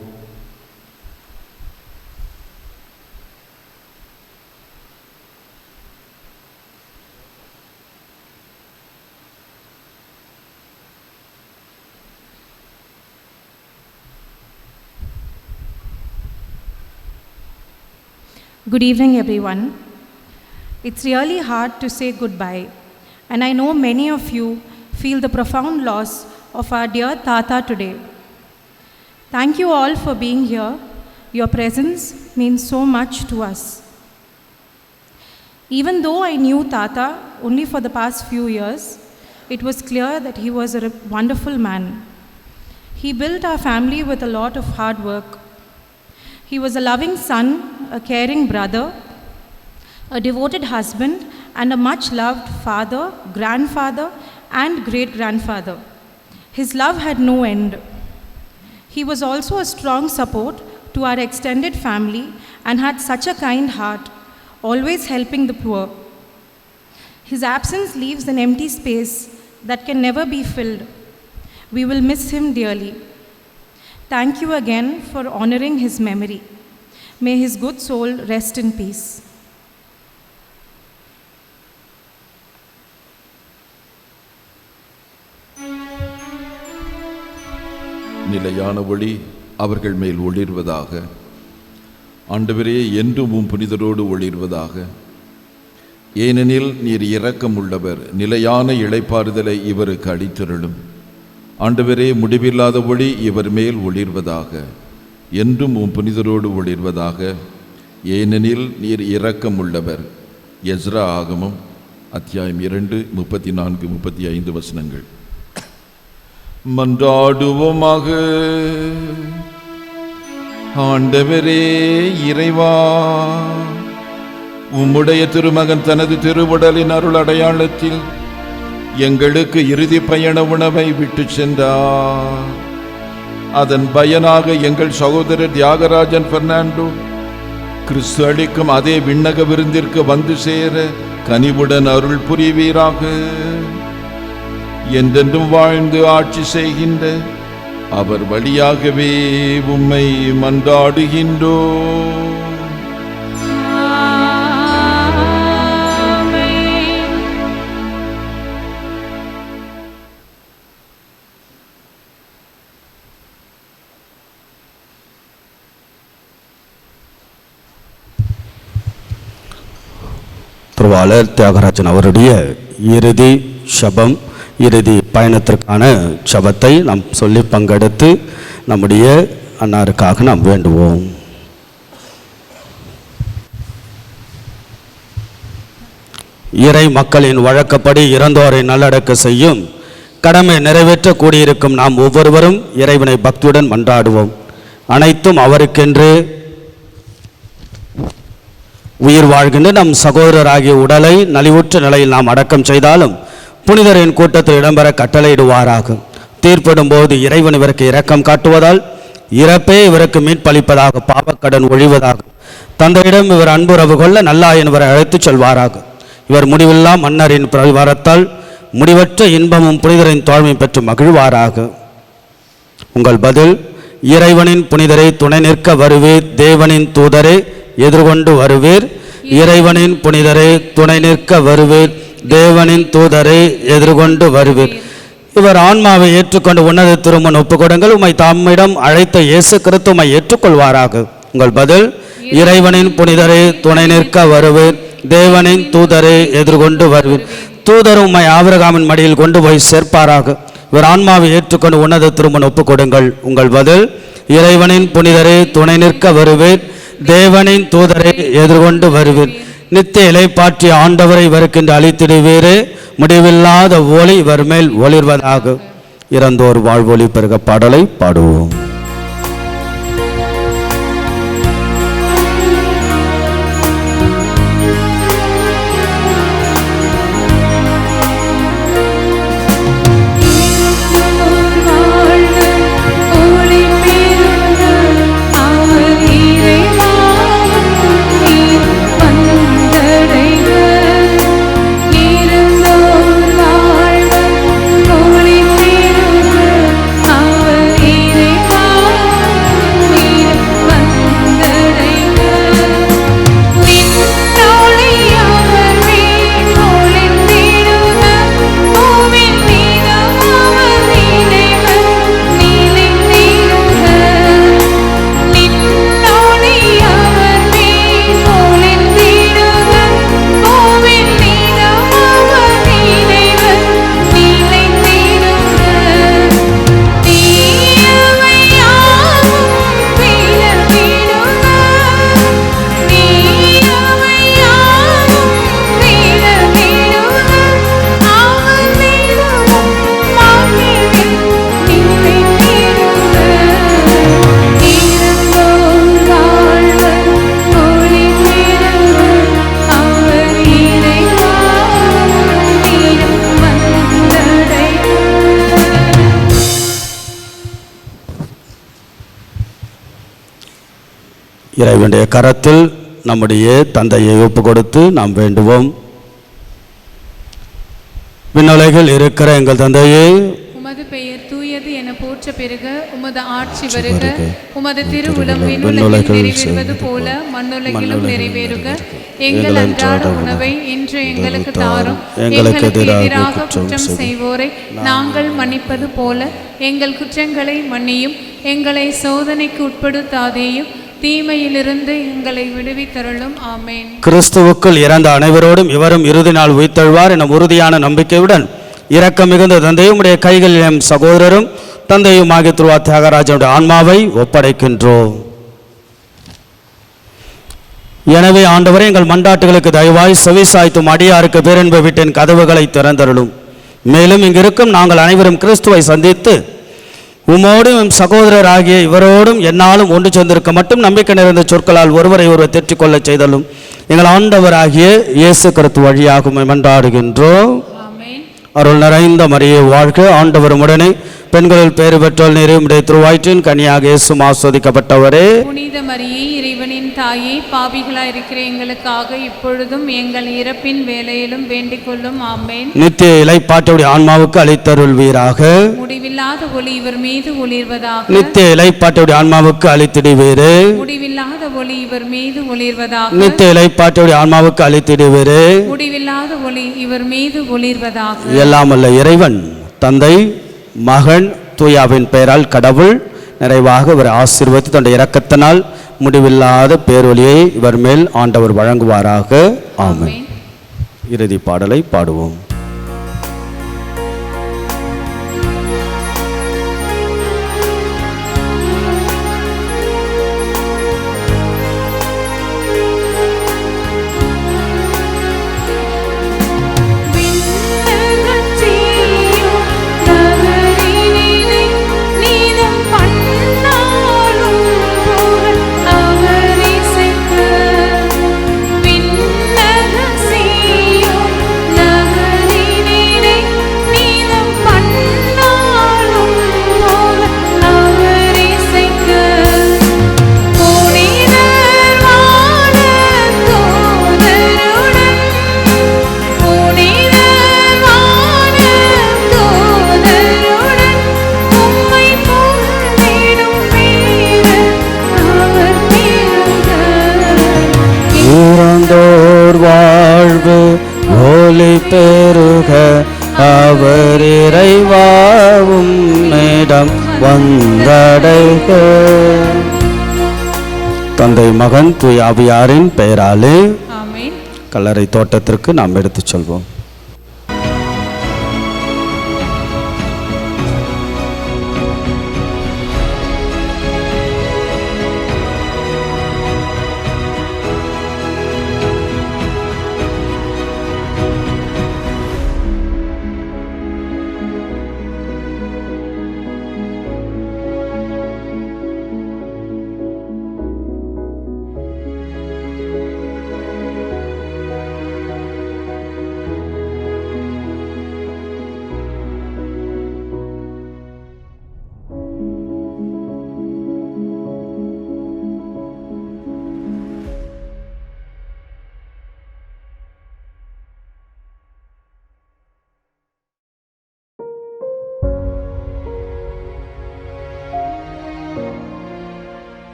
Good evening, everyone. It's really hard to say goodbye, and I know many of you feel the profound loss of our dear Tata today. Thank you all for being here. Your presence means so much to us. Even though I knew Tata only for the past few years, it was clear that he was a wonderful man. He built our family with a lot of hard work. He was a loving son, a caring brother, a devoted husband, and a much-loved father, grandfather, and great-grandfather. His love had no end. He was also a strong support to our extended family and had such a kind heart, always helping the poor. His absence leaves an empty space that can never be filled. We will miss him dearly. Thank you again for honoring his memory. May his good soul rest in peace. நிலையான ஒளி அவர்கள் மேல் ஒளிர்வதாக. ஆண்டவரே, என்றும் உம் புனிதரோடு ஒளிர்வதாக. ஏனெனில் நீர் இரக்கம் உள்ளவர், நிலையான இளைப்பாறுதலை இவருக்கு அளித்தருளும். ஆண்டவரே, முடிவில்லாத ஒளி இவர் மேல் ஒளிர்வதாக. என்றும் உம் புனிதரோடு ஒளிர்வதாக. ஏனெனில் நீர் இரக்கம் உள்ளவர். எஸ்ரா ஆகமம் அத்தியாயம் 2 34 35 வசனங்கள். மன்றாடுவோமாக. ஆண்டவரே இறைவா, உம்முடைய திருமகன் தனது திருவுடலின் அருள் அடையாளத்தில் எங்களுக்கு இறுதி பயண உணவை விட்டு சென்றார். அதன் பயனாக எங்கள் சகோதரர் தியாகராஜன் பெர்னாண்டோ கிறிஸ்து அளிக்கும் அதே விண்ணக விருந்திற்கு வந்து சேர கனிவுடன் அருள் புரிவீராக. என்றென்றும் வாழ்ந்து ஆட்சி செய்கின்ற அவர் வழியாகவே உம்மை மன்றாடுகின்றோம். திருவாளர் தியாகராஜன் அவருடைய இறுதி ஷபம், இறுதி பயணத்திற்கான ஷபத்தை நாம் சொல்லி பங்கெடுத்து நம்முடைய அன்னாருக்காக நாம் வேண்டுவோம். இறை மக்களின் வழக்கப்படி இறந்தோரை நல்லடக்க செய்யும் கடமை நிறைவேற்ற கூடியிருக்கும் நாம் ஒவ்வொருவரும் இறைவனை பக்தியுடன் மன்றாடுவோம். அனைத்தும் அவருக்கென்று உயிர் வாழ்கின்ற நம் சகோதரராகிய உடலை நலிவுற்ற நிலையில் நாம் அடக்கம் செய்தாலும் புனிதரின் கூட்டத்தில் இடம்பெற கட்டளையிடுவாராக. தீர்ப்பிடும் போது இறைவன் இவருக்கு இரக்கம் காட்டுவதால் இறப்பே இவருக்கு மீட்பளிப்பதாக, பாவக்கடன் ஒழிவதாக, தந்தையிடம் இவர் அன்புறவு கொள்ள நல்லாயன் இவரை அழைத்துச் செல்வாராக. இவர் முடிவில்லா மன்னரின் பரிவாரத்தால் முடிவற்ற இன்பமும் புனிதரின் தோழ்மை பெற்று மகிழ்வாராக. உங்கள் பதில்: இறைவனின் புனிதரை துணை நிற்க வருவீர், தேவனின் தூதரே எதிர்கொண்டு வருவீர். இறைவனின் புனிதரை துணை நிற்க வருவீர், தேவனின் தூதரை எதிர்கொண்டு வருவீர். இவர் ஆன்மாவை ஏற்றுக்கொண்டு உன்னத திருமண் ஒப்புக்கொடுங்கள். உம்மை தம்மிடம் அழைத்த இயேசு கிறிஸ்து உம்மை ஏற்றுக்கொள்வாராக. உங்கள் பதில்: இறைவனின் புனிதரை துணை நிற்க வருவீர், தேவனின் தூதரை எதிர்கொண்டு வருவீர். தூதர் உம்மை ஆபிரகாமின் மடியில் கொண்டு போய் சேர்ப்பாராக. இவர் ஆன்மாவை ஏற்றுக்கொண்டு உன்னத திருமண் ஒப்புக்கொடுங்கள். உங்கள் பதில்: இறைவனின் புனிதரை துணை நிற்க வருவீர், தேவனின் தூதரை எதிர்கொண்டு வருவீர். நித்திய இலைப்பாற்றிய ஆண்டவரை இவருக்கென்று அளித்திடுவீரே, முடிவில்லாத ஒளி இவர் மேல் ஒளிர்வதாக. இறந்தோர் வாழ்வொளி பெருக பாடலை பாடுவோம். இறைவனுடைய கரத்தில் நம்முடைய தந்தையை ஒப்பு கொடுத்து நாம் வேண்டுவோம். விண்ணுலகில் இருக்கிற எங்கள் தந்தையே, உமது பெயர் தூயது என போற்ற பெருக, உமது ஆட்சி வருக, உமது திருவுளம் விண்ணுலகில் நிறைவேறுவது போல மண்ணுலகிலும் நிறைவேறுக. எங்கள் அன்றாட உணவை இன்று எங்களுக்கு தாரும். எங்களுக்கு எதிராக குற்றம் செய்வோரை நாங்கள் மன்னிப்பது போல எங்கள் குற்றங்களை மன்னியும். எங்களை சோதனைக்கு உட்படுத்தாதேயும், தீமையிலிருந்து எங்களை விடுவித்தருளும். ஆமேன். கிறிஸ்துவுக்குள் இறந்த அனைவரோடும் இவரும் இறுதி நாள் உயிர்த்தெழுவார் என உறுதியான நம்பிக்கையுடன் இரக்கம் மிகுந்த தந்தையும் உடைய கைகளில் எம் சகோதரரும் தந்தையும் ஆகிய திருவா தியாகராஜனுடைய ஆன்மாவை ஒப்படைக்கின்றோம். எனவே ஆண்டவரே, எங்கள் மண்டாட்டுகளுக்கு தயவாய் செவிசாய்த்தும் அடியாருக்கு பேரன்பு வீட்டின் கதவுகளை திறந்தருளும். மேலும் இங்கிருக்கும் நாங்கள் அனைவரும் கிறிஸ்துவை சந்தித்து உமோடும் எம் சகோதரர் ஆகிய இவரோடும் என்னாலும் ஒன்று சேர்ந்திருக்க மட்டும் நம்பிக்கை நிறைந்த சொற்களால் ஒருவரை ஒருவர் தேற்றிக்கொள்ள செய்தலும் எங்கள் ஆண்டவர் ஆகிய இயேசு கிறிஸ்து வழியாக மன்றாடுகின்றோம். அருள் நிறைந்த மரியே வாழ்க, ஆண்டவர் உடனே பெண்களில் பேறு பெற்றோல் நீரே, உம்முடைய திருவயிற்றின் கனியாக இயேசுவும் ஆசீர்வதிக்கப்பட்டவரே. புனித மரியே, இறைவனின் தாயே, பாவிகளாய் இருக்கிற எங்களுக்காக இப்பொழுதும் எங்கள் இறப்பின் வேளையிலும் வேண்டிக் கொள்ளும். ஆமென். நித்திய இளைப்பாற்றுடைய ஆன்மாவுக்கு அளித்தருள்வீராக. முடிவில்லாத ஒளி இவர் மீது ஒளிர்வதாக. நித்திய இளைப்பாற்றுடைய ஆன்மாவுக்கு அளித்திடுவீரே. முடிவில்லாத ஒளி இவர் மீது ஒளிர்வதாக. நித்திய இளைப்பாற்றுடைய ஆன்மாவுக்கு அளித்திடுவீரே. முடிவில்லாத ஒளி இவர் மீது ஒளிர்வதாக. எல்லாம் அல்ல இறைவன் தந்தை, மகன், தூயாவின் பெயரால் கடவுள் நிறைவாக இவர் ஆசீர்வதித்து தன்னுடைய இரக்கத்தினால் முடிவில்லாத பேரொலியை இவர் மேல் ஆண்டவர் வழங்குவாராக. ஆமென். இறுதி பாடலை பாடுவோம். வாழ்வு ஒளி பெருக அவர் இறைவாவும் மேடம் வந்தடைக. தந்தை, மகன், தூய ஆவியாரின் பெயராலே ஆமென். கல்லறை தோட்டத்திற்கு நாம் எடுத்துச் செல்வோம்.